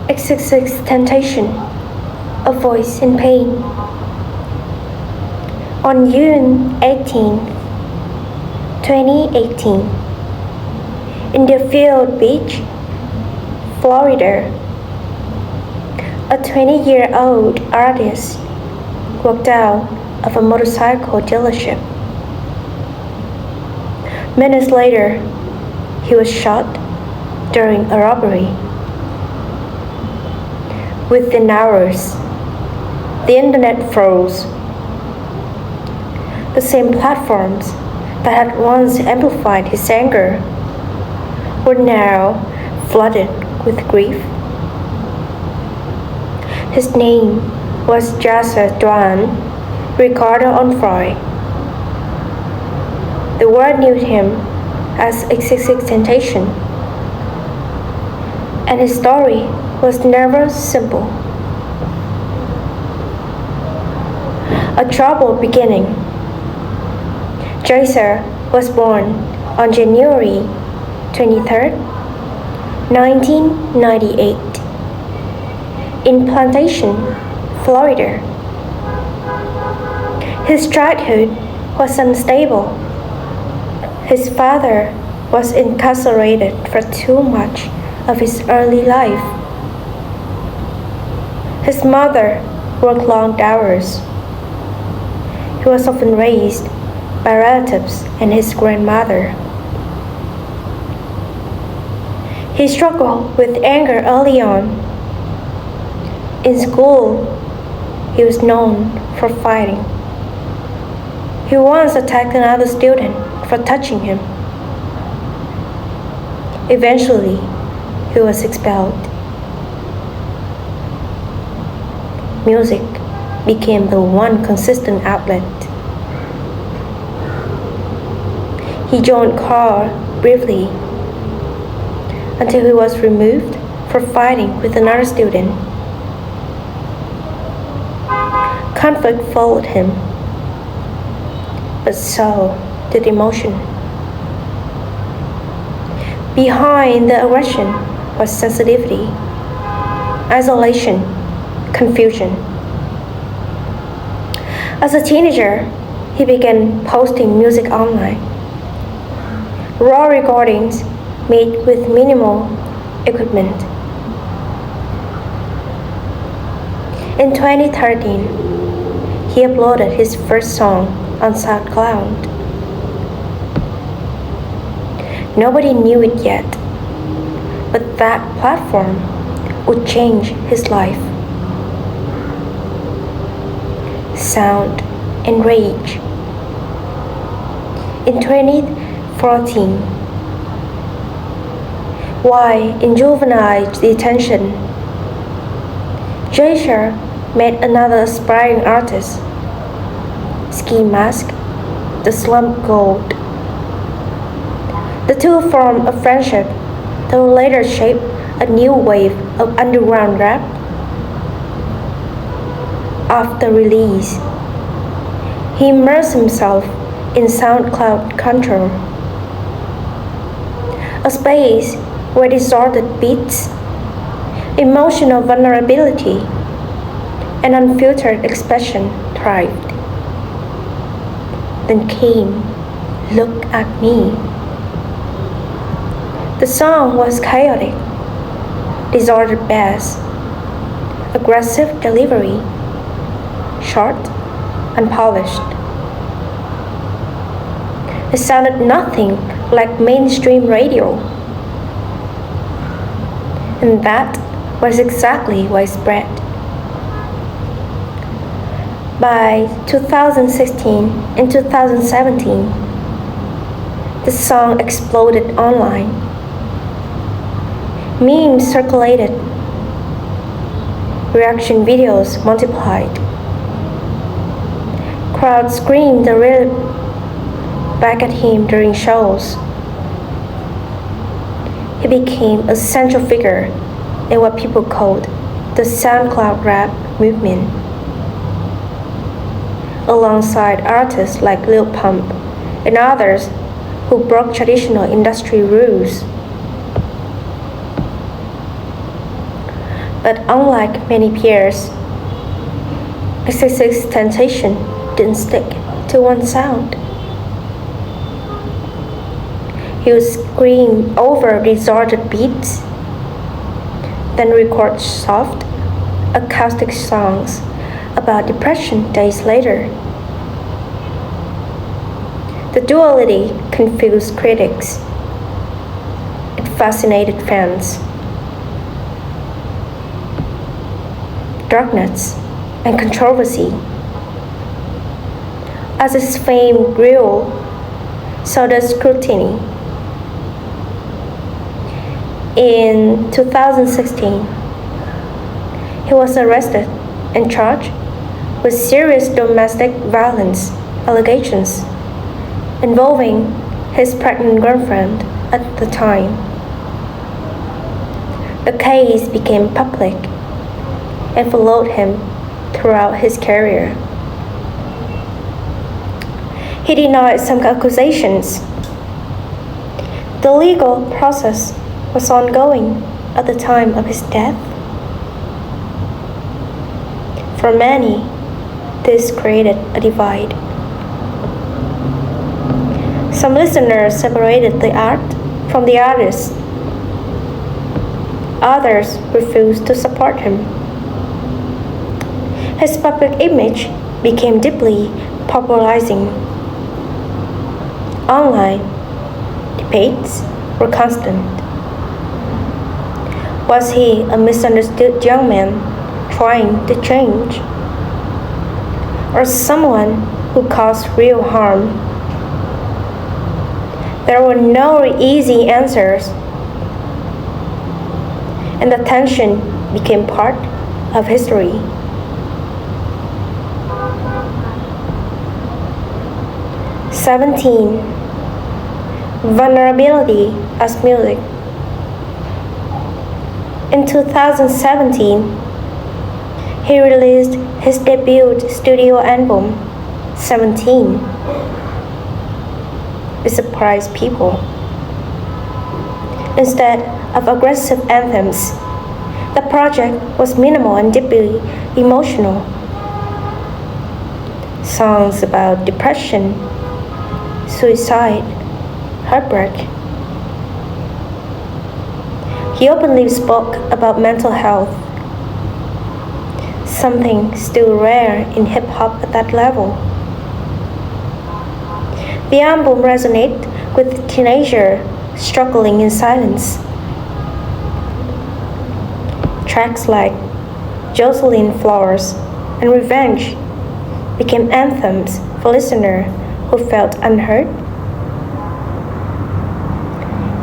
XXXTentacion, a voice in pain. On June 18, 2018, in Deerfield Beach, Florida, a 20-year-old artist walked out of a motorcycle dealership. Minutes later, he was shot during a robbery. Within hours, the internet froze. The same platforms that had once amplified his anger were now flooded with grief. His name was Jahseh Dwayne Ricardo Onfroy. The world knew him as XXXTentacion, and his story was never simple. A troubled beginning. Jahseh was born on January 23, 1998, in Plantation, Florida. His childhood was unstable. His father was incarcerated for too much of his early life. His mother worked long hours. He was often raised by relatives and his grandmother. He struggled with anger early on. In school, he was known for fighting. He once attacked another student for touching him. Eventually, he was expelled. Music became the one consistent outlet. He joined choir briefly until he was removed for fighting with another student. Conflict followed him, but so did emotion. Behind the aggression was sensitivity, isolation, confusion. As a teenager, he began posting music online. Raw recordings made with minimal equipment. In 2013, he uploaded his first song on SoundCloud. Nobody knew it yet, but that platform would change his life. Sound and rage. In 2014, while in juvenile detention, Jahseh met another aspiring artist, Ski Mask, the Slump Gold. The two formed a friendship that would later shape a new wave of underground rap. After release, he immersed himself in SoundCloud Control, a space where distorted beats, emotional vulnerability, and unfiltered expression thrived. Then came Look at Me. The song was chaotic, disordered bass, aggressive delivery, short, unpolished. It sounded nothing like mainstream radio. And that was exactly why it spread. By 2016 and 2017, the song exploded online. Memes circulated. Reaction videos multiplied. Crowds screamed the lyric back at him during shows. He became a central figure in what people called the SoundCloud rap movement. Alongside artists like Lil Pump and others who broke traditional industry rules. But unlike many peers, XXXTentacion didn't stick to one sound. He would scream over distorted beats, then record soft, acoustic songs about depression days later. The duality confused critics. It fascinated fans. Darkness and controversy. As his fame grew, so does scrutiny. In 2016, he was arrested and charged with serious domestic violence allegations involving his pregnant girlfriend at the time. The case became public and followed him throughout his career. He denied some accusations. The legal process was ongoing at the time of his death. For many, this created a divide. Some listeners separated the art from the artist. Others refused to support him. His public image became deeply polarizing. Online debates were constant. Was he a misunderstood young man trying to change, or someone who caused real harm? There were no easy answers, and the tension became part of history. '17. Vulnerability as music. In 2017, he released his debut studio album, 17. It surprised people. Instead of aggressive anthems, the project was minimal and deeply emotional. Songs about depression, suicide, heartbreak. He openly spoke about mental health, something still rare in hip-hop at that level. The album resonated with teenagers struggling in silence. Tracks like Jocelyn Flowers and Revenge became anthems for listeners who felt unheard.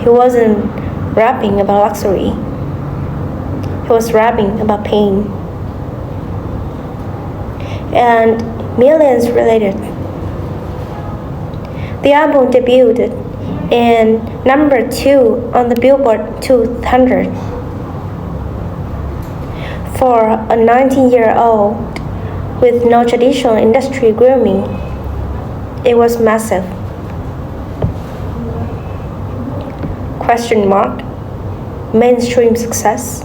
He wasn't rapping about luxury. He was rapping about pain. And millions related. The album debuted in number 2 on the Billboard 200. For a 19-year-old with no traditional industry grooming, it was massive. Question mark. Mainstream success.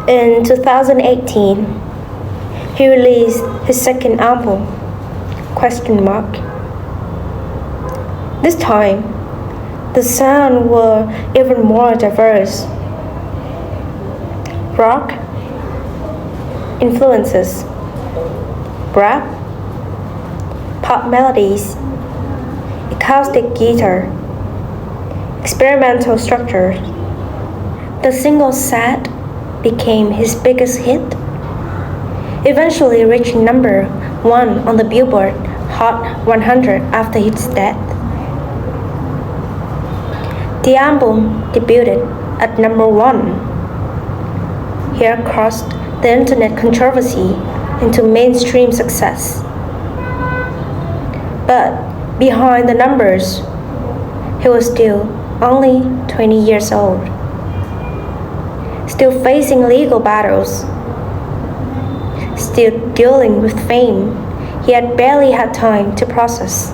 In 2018, he released his second album, question mark. This time, the sound were even more diverse. Rock influences, rap, pop melodies, acoustic guitar, experimental structures. The single Sad became his biggest hit, eventually reaching number 1 on the Billboard Hot 100 after his death. The album debuted at number 1. Here crossed the internet controversy into mainstream success. But behind the numbers, he was still only 20 years old, still facing legal battles, still dealing with fame he had barely had time to process.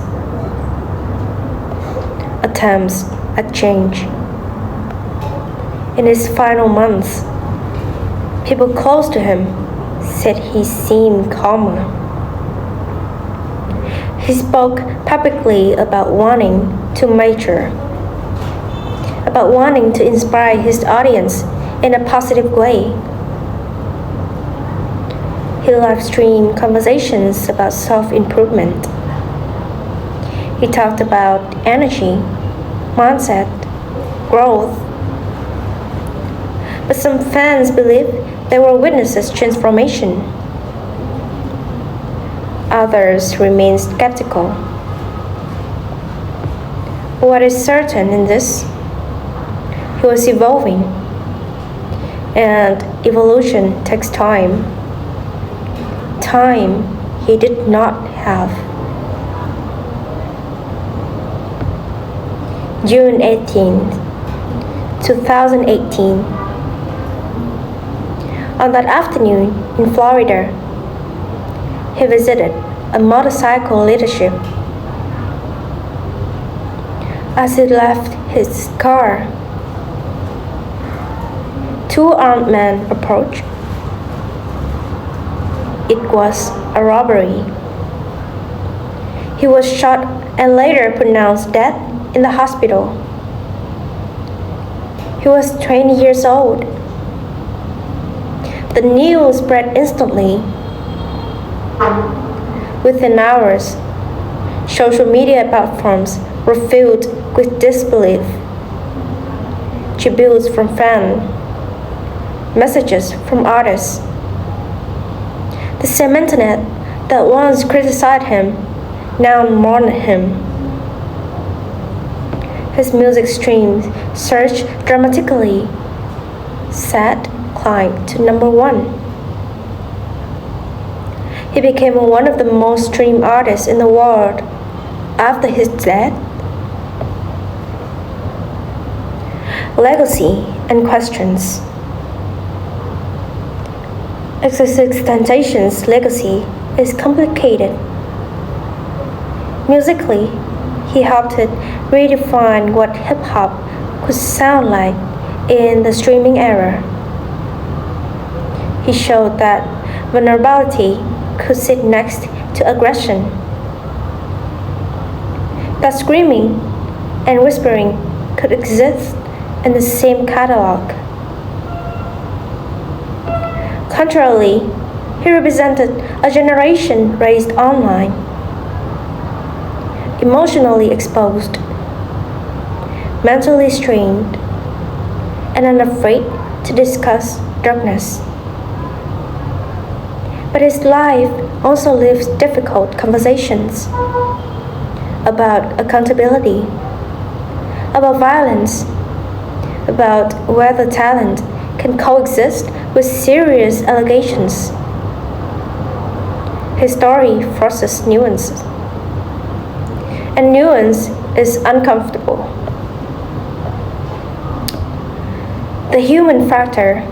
Attempts at change. In his final months, people close to him said he seemed calmer. He spoke publicly about wanting to mature, about wanting to inspire his audience in a positive way. He live-streamed conversations about self-improvement. He talked about energy, mindset, growth. But some fans believed they were witnesses transformation. Others remained skeptical. What is certain in this? He was evolving, and evolution takes time. Time he did not have. June 18th, 2018. On that afternoon in Florida, he visited a motorcycle leadership. As he left his car, two armed men approached. It was a robbery. He was shot and later pronounced dead in the hospital. He was 20 years old. The news spread instantly. Within hours, social media platforms were filled with disbelief. Tributes from fans, messages from artists. The same internet that once criticized him now mourned him. His music streams surged dramatically. Sad climbed to #1. He became one of the most streamed artists in the world after his death. Legacy and questions. XXXTentacion's legacy is complicated. Musically, he helped it redefine what hip-hop could sound like in the streaming era. He showed that vulnerability could sit next to aggression, that screaming and whispering could exist in the same catalog. Contrarily, he represented a generation raised online, emotionally exposed, mentally strained, and unafraid to discuss darkness. But his life also lives difficult conversations about accountability, about violence, about whether talent can coexist with serious allegations. His story forces nuances, and nuance is uncomfortable. The human factor.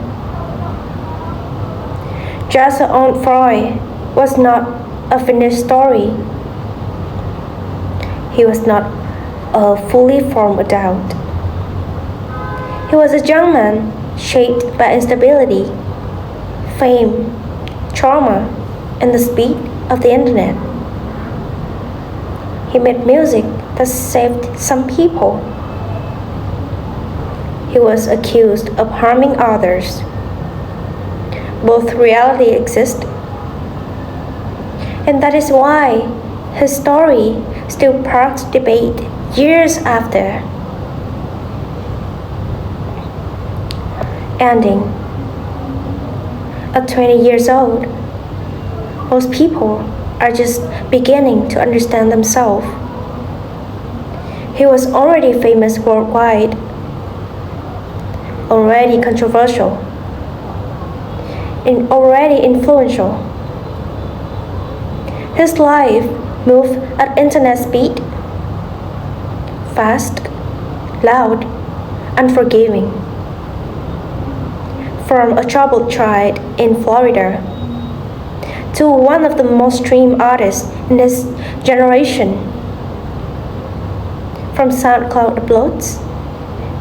Jahseh Onfroy was not a finished story. He was not a fully formed adult. He was a young man shaped by instability, fame, trauma, and the speed of the internet. He made music that saved some people. He was accused of harming others. Both reality exist, and that is why his story still sparks debate years after. Ending. At 20 years old, most people are just beginning to understand themselves. He was already famous worldwide, already controversial, and already influential. His life moved at internet speed, fast, loud, unforgiving. From a troubled child in Florida to one of the most streamed artists in this generation. From SoundCloud uploads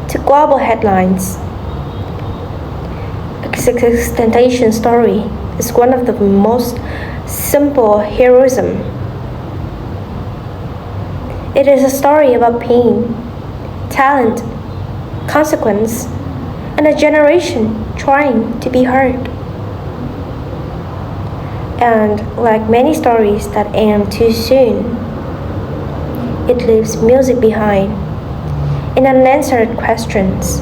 to global headlines, XXXTentacion story is one of the most simple heroism. It is a story about pain, talent, consequence, and a generation trying to be heard. And like many stories that end too soon, it leaves music behind and unanswered questions.